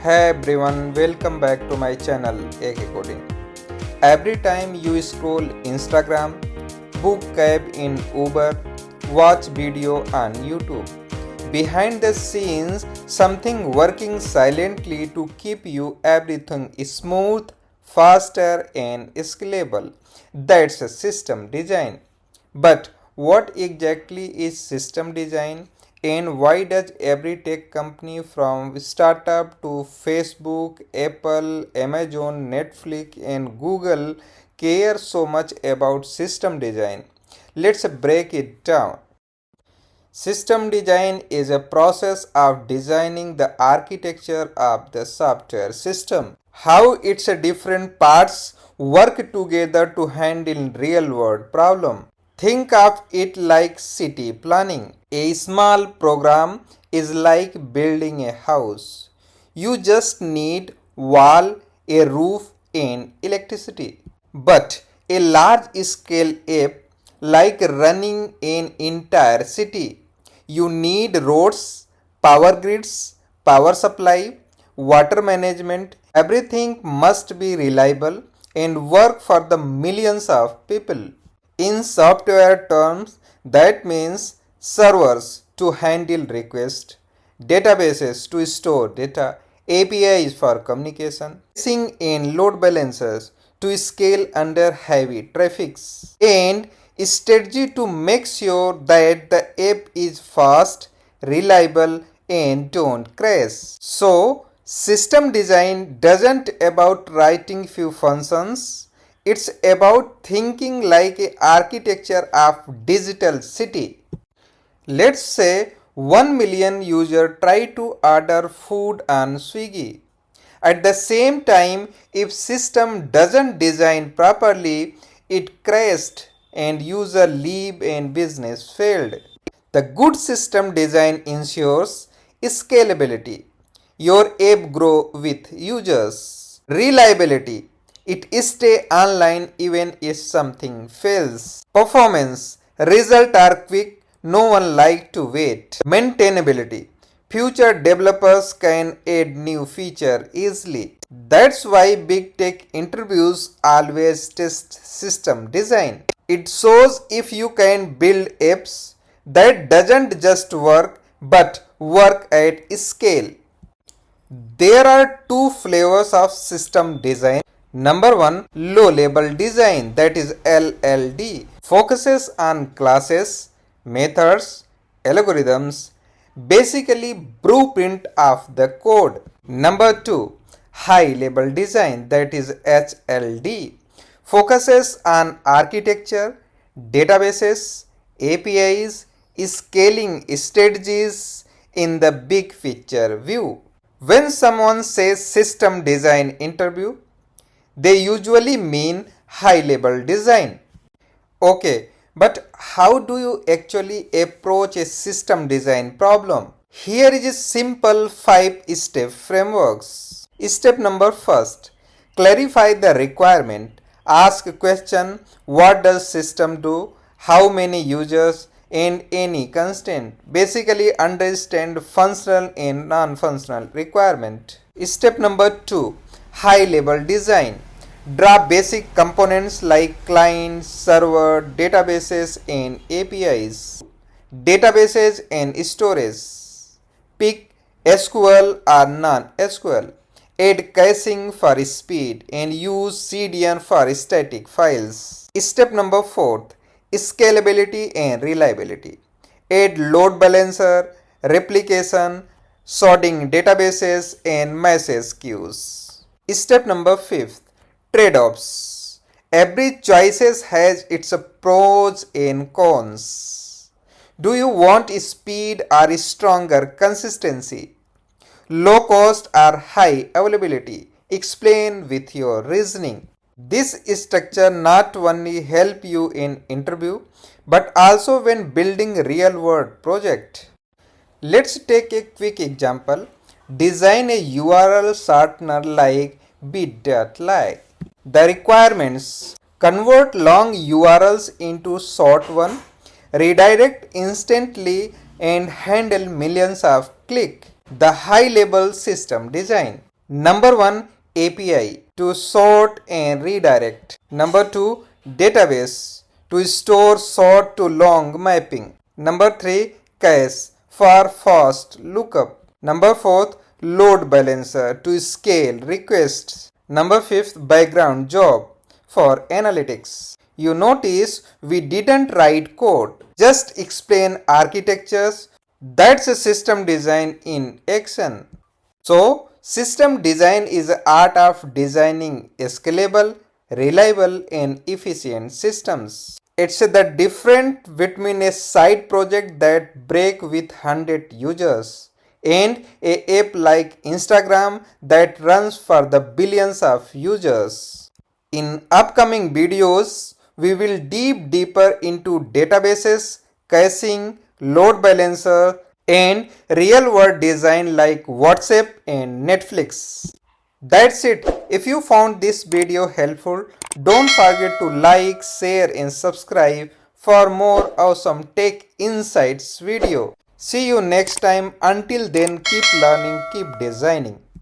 Hey everyone, welcome back to my channel AK Coding. Every time you scroll Instagram, book cab in Uber, watch video on YouTube, behind the scenes something working silently to keep you everything smooth, faster and scalable. That's a system design. But what exactly is system design? And why does every tech company from startup to Facebook, Apple, Amazon, Netflix, and Google care so much about system design? Let's break it down. System design is a process of designing the architecture of the software system, how its different parts work together to handle real world problems. Think of it like city planning. A small program is like building a house. You just need wall, a roof and electricity. But a large scale app like running an entire city, you need roads, power grids, power supply, water management. Everything must be reliable and work for the millions of people. In software terms, that means servers to handle requests, databases to store data, APIs for communication, tracing and load balancers to scale under heavy traffic, and strategy to make sure that the app is fast, reliable, and don't crash. So, system design doesn't about writing few functions. It's about thinking like an architecture of digital city. Let's say 1 million users try to order food on Swiggy. At the same time, if system doesn't design properly, it crashed and user leave and business failed. The good system design ensures scalability. Your app grow with users. Reliability. It stay online even if something fails. Performance. Result are quick. No one like to wait. Maintainability. Future developers can add new feature easily. That's why big tech interviews always test system design. It shows if you can build apps that doesn't just work but work at scale. There are two flavors of system design. Number one, low level design, that is LLD, focuses on classes, methods, algorithms, basically blueprint of the code. Number two, high level design, that is HLD, focuses on architecture, databases, APIs, scaling strategies in the big picture view. When someone says system design interview, they usually mean high level design. Okay, but how do you actually approach a system design problem? Here is a simple 5-step frameworks. Step number first, clarify the requirement. Ask a question, what does system do, how many users, and any constraint. Basically understand functional and non-functional requirement. Step number 2, high level design. Draw basic components like client, server, databases and APIs. Databases and storage. Pick SQL or non-SQL. Add caching for speed and use CDN for static files. Step number 4, scalability and reliability. Add load balancer, replication, sorting databases and message queues. Step number 5, trade-offs. Every choice has its pros and cons. Do you want speed or stronger consistency? Low cost or high availability? Explain with your reasoning. This structure not only help you in interview but also when building real world project. Let's take a quick example. Design a URL shortener like bit.ly. The requirements: convert long URLs into short one, redirect instantly and handle millions of clicks. The high level system design. Number 1, API to sort and redirect. Number 2, database to store short to long mapping. Number 3, cache for fast lookup. Number 4, load balancer to scale requests. Number 5, background job for analytics. You notice we didn't write code, just explain architectures. That's a system design in action. So, system design is the art of designing scalable, reliable and efficient systems. It's the difference between a side project that break with 100 users and a app like Instagram that runs for the billions of users. In upcoming videos, we will deeper into databases, caching, load balancer, and real world design like WhatsApp and Netflix. That's it. If you found this video helpful, don't forget to like, share and subscribe for more awesome tech insights video. See you next time. Until then, keep learning, keep designing.